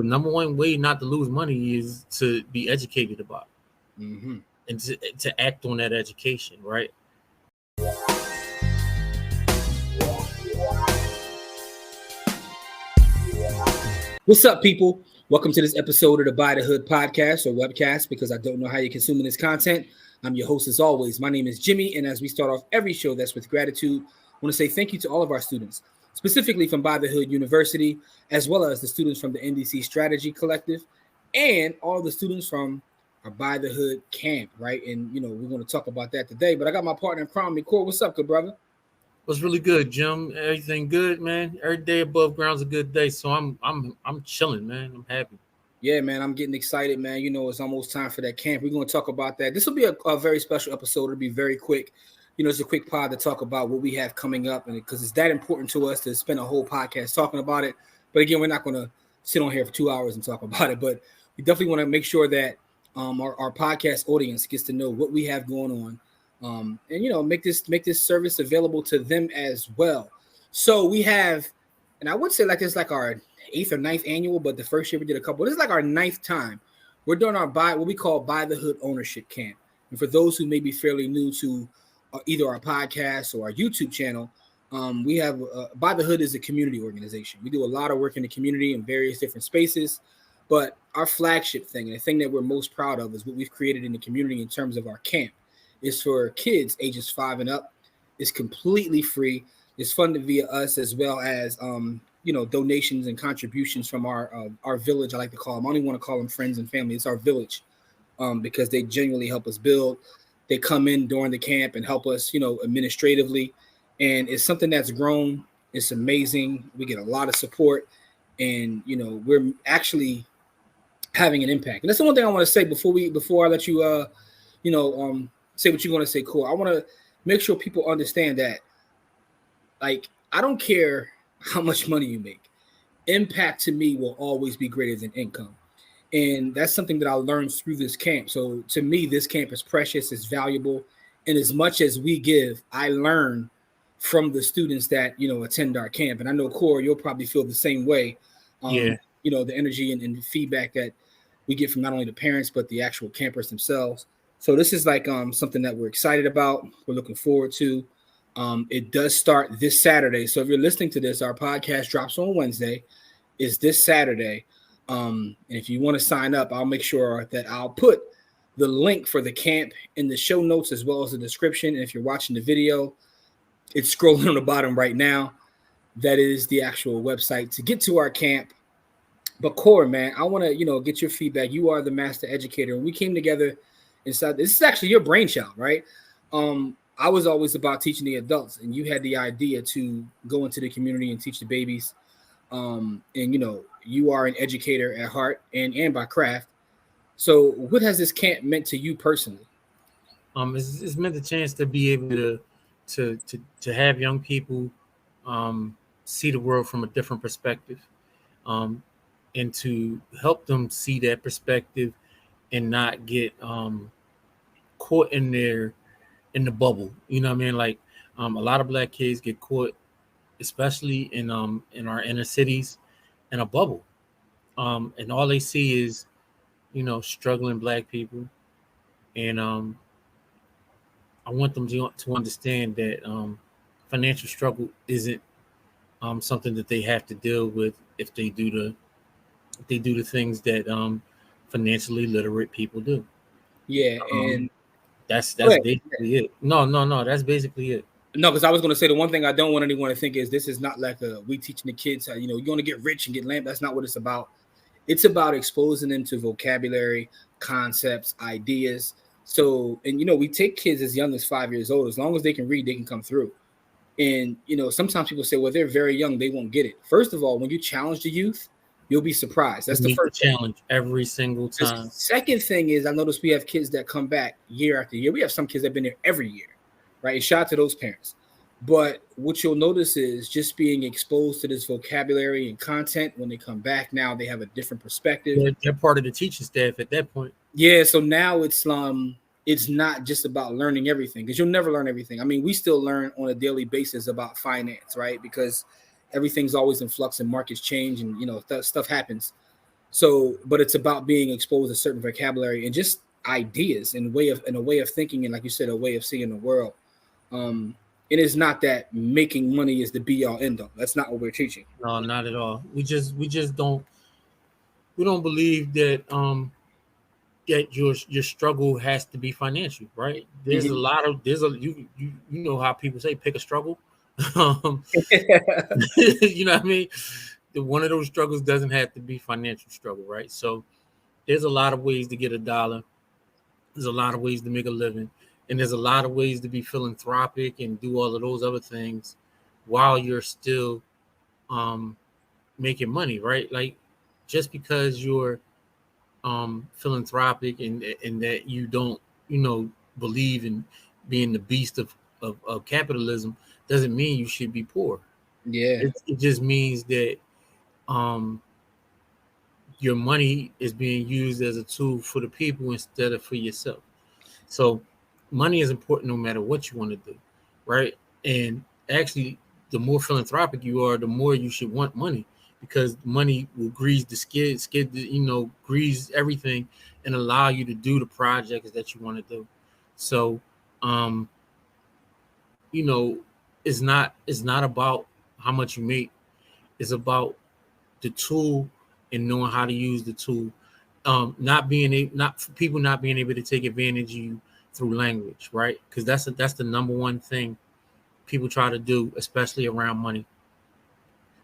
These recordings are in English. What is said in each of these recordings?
number one way not to lose money is to be educated about it. Mm-hmm. And to act on that education, right? What's up, people? Welcome to this episode of the By the Hood podcast or webcast, because I don't know how you're consuming this content. I'm your host as always. My name is Jimmy, and as we start off every show that's with gratitude, I want to say thank you to all of our students, specifically from By the Hood University, as well as the students from the NDC Strategy Collective, and all the students from our By the Hood camp, right? And, you know, we're going to talk about that today, but I got my partner in crime, McCord. What's up, good brother? What's really good, Jim? Everything good, man. Every day above ground's a good day, so I'm chilling, man. I'm happy. Yeah, man, I'm getting excited, man. You know, it's almost time for that camp. We're going to talk about that. This will be a very special episode. It'll be very quick. You know, it's a quick pod to talk about what we have coming up, and because it's that important to us to spend a whole podcast talking about it. But again, we're not going to sit on here for 2 hours and talk about it, but we definitely want to make sure that our podcast audience gets to know what we have going on. And you know, make this service available to them as well. So we have, and I would say like it's like our 8th or 9th annual, but the first year we did a couple. This is like our 9th time. We're doing our what we call By the Hood Ownership Camp. And for those who may be fairly new to either our podcast or our YouTube channel, we have By the Hood is a community organization. We do a lot of work in the community in various different spaces, but our flagship thing and the thing that we're most proud of is what we've created in the community in terms of our camp. Is for kids ages 5 and up. It's completely free. It's funded via us, as well as you know, donations and contributions from our village. I like to call them. I only want to call them friends and family. It's our village, because they genuinely help us build. They come in during the camp and help us, you know, administratively, and it's something that's grown. It's amazing. We get a lot of support, and you know, we're actually having an impact. And that's the one thing I want to say before I let you say what you're going to say, cool. I want to make sure people understand that, like, I don't care how much money you make. Impact to me will always be greater than income. And that's something that I learned through this camp. So to me, this camp is precious, it's valuable. And as much as we give, I learn from the students that, you know, attend our camp. And I know, Core, you'll probably feel the same way. Yeah. You know, the energy and the feedback that we get from not only the parents, but the actual campers themselves. So this is like something that we're excited about. We're looking forward to. It does start this Saturday. So if you're listening to this, our podcast drops on Wednesday. Is this Saturday. And if you want to sign up, I'll make sure that I'll put the link for the camp in the show notes as well as the description. And if you're watching the video, it's scrolling on the bottom right now. That is the actual website to get to our camp. But Core, man, I want to, you know, get your feedback. You are the master educator. We came together inside. This is actually your brainchild, right? I was always about teaching the adults, and you had the idea to go into the community and teach the babies. And you know, you are an educator at heart and by craft. So what has this camp meant to you personally? It's meant a chance to be able to have young people see the world from a different perspective, and to help them see that perspective and not get caught in the bubble. You know what I mean? Like a lot of Black kids get caught, especially in our inner cities, in a bubble. And all they see is, you know, struggling Black people. And I want them to understand that financial struggle isn't something that they have to deal with if they do the things that financially literate people do. Yeah, and that's basically it. No, that's basically it. No, because I was going to say the one thing I don't want anyone to think is this is not like we teaching the kids how, you know, you're going to get rich and get lamp. That's not what it's about. It's about exposing them to vocabulary, concepts, ideas. So, and you know, we take kids as young as 5 years old. As long as they can read, they can come through. And you know, sometimes people say, well, they're very young, they won't get it. First of all, when you challenge the youth, you'll be surprised. That's the first challenge every single time. The second thing is, I notice we have kids that come back year after year. We have some kids that have been there every year, right? And shout out to those parents. But what you'll notice is just being exposed to this vocabulary and content. When they come back, now they have a different perspective. They're part of the teaching staff at that point. Yeah, so now it's not just about learning everything, because you'll never learn everything. I mean, we still learn on a daily basis about finance, right? Because everything's always in flux and markets change, and you know, stuff happens. So, but it's about being exposed to certain vocabulary and just ideas and a way of thinking, and like you said, a way of seeing the world. Um, it is not that making money is the be all end all. That's not what we're teaching. No, not at all. We just don't believe that that your struggle has to be financial, right? There's a Mhm. lot of there's a you know how people say pick a struggle. um, you know what I mean? One of those struggles doesn't have to be financial struggle, right? So there's a lot of ways to get a dollar. There's a lot of ways to make a living, and there's a lot of ways to be philanthropic and do all of those other things while you're still um, making money, right? Like just because you're philanthropic and that you don't, you know, believe in being the beast of capitalism doesn't mean you should be poor. Yeah. It just means that um, your money is being used as a tool for the people instead of for yourself. So money is important no matter what you want to do, right? And actually, the more philanthropic you are, the more you should want money because money will grease the skid, you know, grease everything and allow you to do the projects that you want to do. So, um, you know, it's not about how much you make. It's about the tool and knowing how to use the tool. Not people not being able to take advantage of you through language, right? Because that's the number one thing people try to do, especially around money.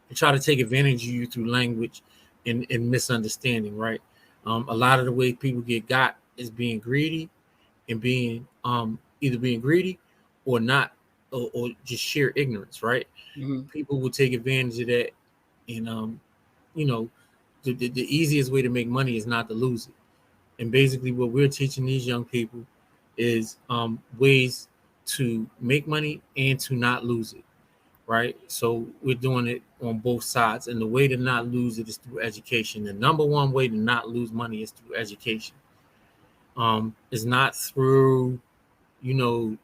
They try to take advantage of you through language and misunderstanding, right? A lot of the way people get got is being greedy and being either being greedy or not, or just sheer ignorance, right? Mhm. People will take advantage of that, and you know, the easiest way to make money is not to lose it. And basically, what we're teaching these young people is ways to make money and to not lose it, right? So we're doing it on both sides. And the way to not lose it is through education. The number one way to not lose money is through education. It's not through, you know,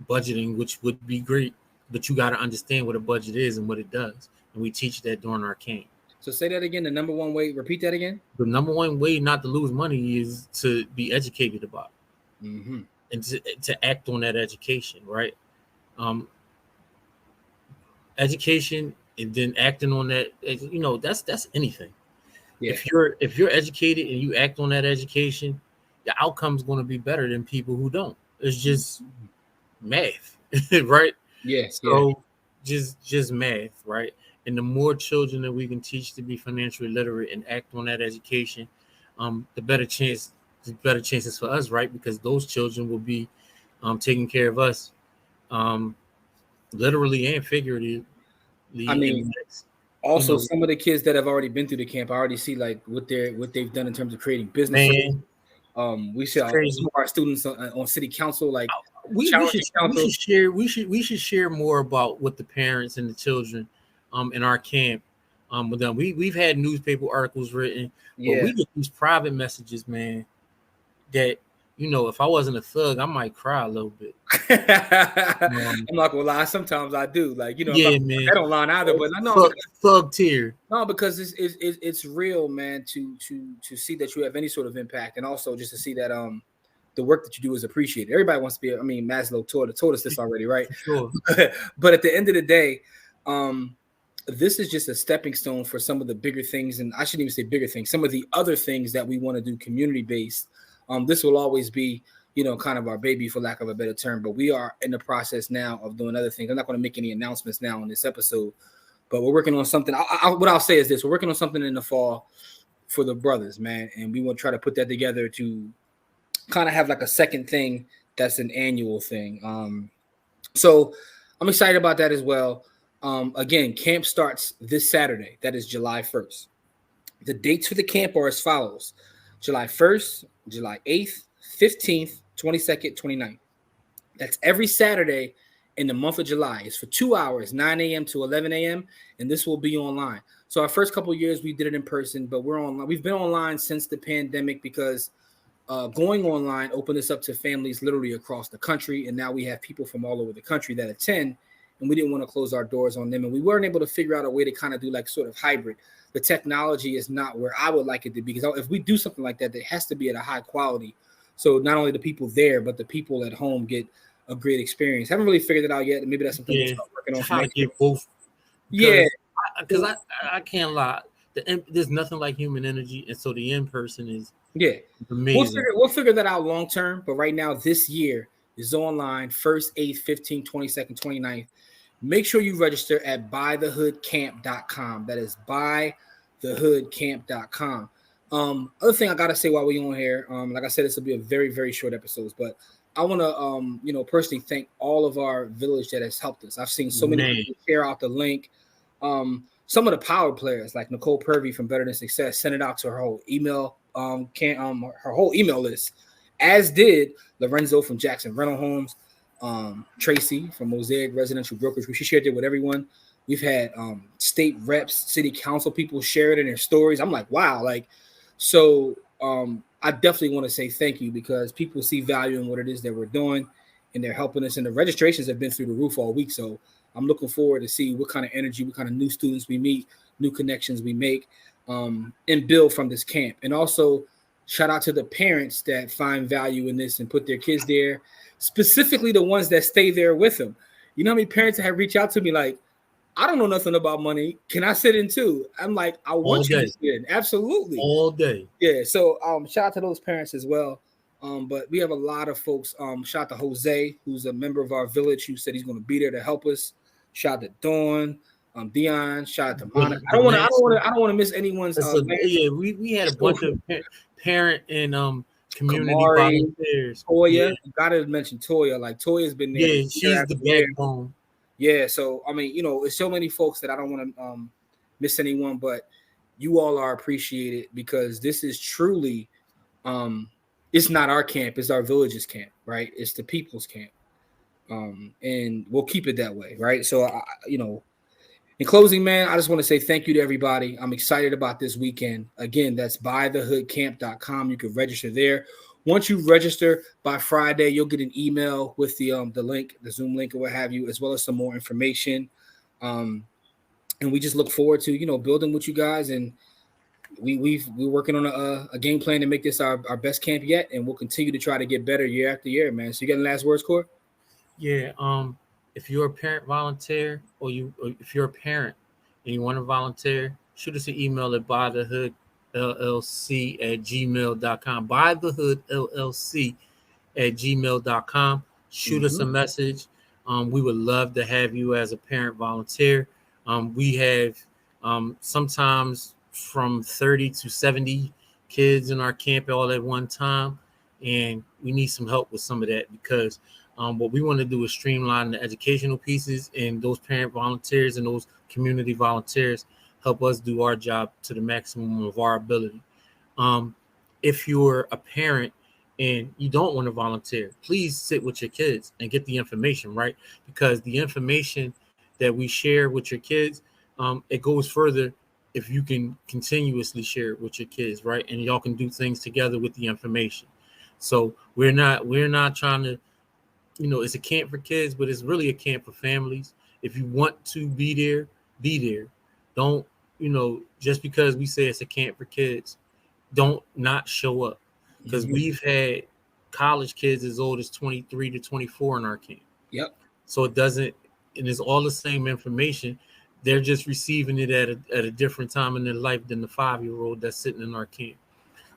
budgeting, which would be great, but you got to understand what a budget is and what it does. And we teach that during our camp. So say that again. The number one way. Repeat that again. The number one way not to lose money is to be educated about Mm-hmm. it and to act on that education, right? Um, education and then acting on that, you know, that's anything. Yeah. If you're educated and you act on that education, your outcome's going to be better than people who don't. It's just math, right? Yeah. Yeah. So just math, right? And the more children that we can teach to be financially literate and act on that education, the better chances for us, right? Because those children will be taking care of us, um, literally and figuratively I in mean, the next, you also know, some of the kids that have already been through the camp, I already see like what they've done in terms of creating businesses. man, We it's see some crazy. of our students on city council, like We should challenging council. we should share more about what the parents and the children in our camp with them. We've had newspaper articles written, but Yeah. we get these private messages, man, that you know, if I wasn't a thug, I might cry a little bit. Um, I'm not gonna lie. Sometimes I do. Like I'm not yeah, gonna put man. that online either. But I know Thug tear. no, because it's real, man. To see that you have any sort of impact, and also just to see that the work that you do is appreciated. Everybody wants to be. I mean, Maslow told us this already, right? For sure. But at the end of the day, um, this is just a stepping stone for some of the bigger things, and I shouldn't even say bigger things. Some of the other things that we want to do community based. This will always be, kind of our baby, for lack of a better term. But we are in the process now of doing other things. I'm not going to make any announcements now in this episode, but we're working on something. What I'll say is this: we're working on something in the fall for the brothers, man, and we want to try to put that together to kind of have like a second thing that's an annual thing. So I'm excited about that as well. Again, camp starts this Saturday. That is July 1st. The dates for the camp are as follows: July 1st, July 8th, 15th, 22nd, 29th. That's every Saturday in the month of July. It's for 2 hours, 9 a.m. to 11 a.m., and this will be online. So our first couple of years we did it in person, but we're online. We've been online since the pandemic because going online opened us up to families literally across the country, and now we have people from all over the country that attend, and we didn't want to close our doors on them. And we weren't able to figure out a way to kind of do like sort of hybrid. The technology is not where I would like it to be, because if we do something like that, it has to be at a high quality. So not only the people there, but the people at home get a great experience. Haven't really figured it out yet. Maybe that's something we'll start working on. How to get both. Because I can't lie. There's nothing like human energy, and so the in person is amazing. We'll figure that out long term, but right now this year is online, 1st, 8th, 15th, 22nd, 29th. Make sure you register at buythehoodcamp.com. That is buythehoodcamp.com. Other thing I gotta say while we're on here, like I said, this will be a very, very short episode, but I want to personally thank all of our village that has helped us. I've seen so many people share out the link. Some of the power players like Nicole Purvey from Better Than Success sent it out to her whole email her whole email list, as did Lorenzo from Jackson Rental Homes, Tracy from Mosaic Residential Brokerage. She shared it with everyone. We've had state reps, city council people share it in their stories. I'm like, wow, like, so I definitely want to say thank you, because people see value in what it is that we're doing, and they're helping us. And the registrations have been through the roof all week, so I'm looking forward to see what kind of energy, what kind of new students we meet, new connections we make, and build from this camp. And also shout out to the parents that find value in this and put their kids there, specifically the ones that stay there with them. You know how many parents have reached out to me like, I don't know nothing about money. Can I sit in too? I'm like, I want you to sit in. Absolutely. All day. Yeah. So shout out to those parents as well. But we have a lot of folks. Shout out to Jose, who's a member of our village, who said he's going to be there to help us. Shout out to Dawn, Dion. Shout out to Monica. I don't want to miss anyone's. We had a bunch of parent and community Kamari, volunteers. Toya, you gotta mention Toya. Like, Toya's been there. Yeah, she's the backbone. Yeah, so I mean, it's so many folks that I don't want to miss anyone, but you all are appreciated, because this is truly, it's not our camp, it's our village's camp, right? It's the people's camp, and we'll keep it that way, right? So, in closing, man, I just want to say thank you to everybody. I'm excited about this weekend. Again, that's buythehoodcamp.com. You can register there. Once you register by Friday, you'll get an email with the link, the Zoom link, or what have you, as well as some more information. And we just look forward to, building with you guys. And we're working on a game plan to make this our best camp yet. And we'll continue to try to get better year after year, man. So you got any last words, Core? Yeah. If you're a parent volunteer, or if you're a parent and you want to volunteer, shoot us an email at buythehoodllc@gmail.com. buythehoodllc@gmail.com. Shoot us a message. We would love to have you as a parent volunteer. We have sometimes from 30 to 70 kids in our camp all at one time, and we need some help with some of that, because what we want to do is streamline the educational pieces, and those parent volunteers and those community volunteers help us do our job to the maximum of our ability. If you're a parent and you don't want to volunteer, please sit with your kids and get the information, right? Because the information that we share with your kids, it goes further if you can continuously share it with your kids, right? And y'all can do things together with the information. So we're not trying to, it's a camp for kids, but it's really a camp for families. If you want to be there, be there. Don't, just because we say it's a camp for kids, don't not show up. Because we've had college kids as old as 23 to 24 in our camp. Yep. So and it's all the same information. They're just receiving it at a different time in their life than the 5-year-old that's sitting in our camp.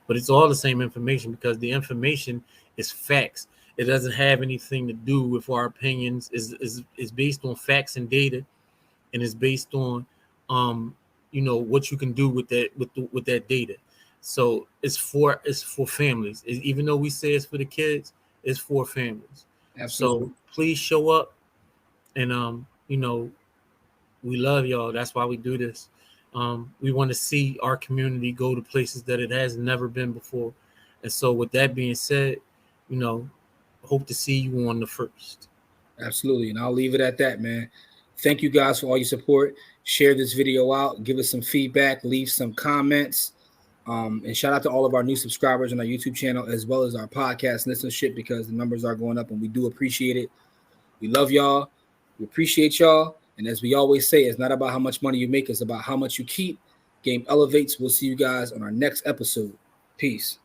But it's all the same information, because the information is facts. It doesn't have anything to do with our opinions. Is based on facts and data, and it's based on what you can do with that data. So it's for families. Even though we say it's for the kids, it's for families. Absolutely. So please show up, and we love y'all. That's why we do this. We want to see our community go to places that it has never been before. And so with that being said, hope to see you on the 1st. Absolutely. And I'll leave it at that, man. Thank you guys for all your support. Share this video out. Give us some feedback. Leave some comments. And shout out to all of our new subscribers on our YouTube channel, as well as our podcast listenership, because the numbers are going up and we do appreciate it. We love y'all. We appreciate y'all. And as we always say, it's not about how much money you make, it's about how much you keep. Game elevates. We'll see you guys on our next episode. Peace.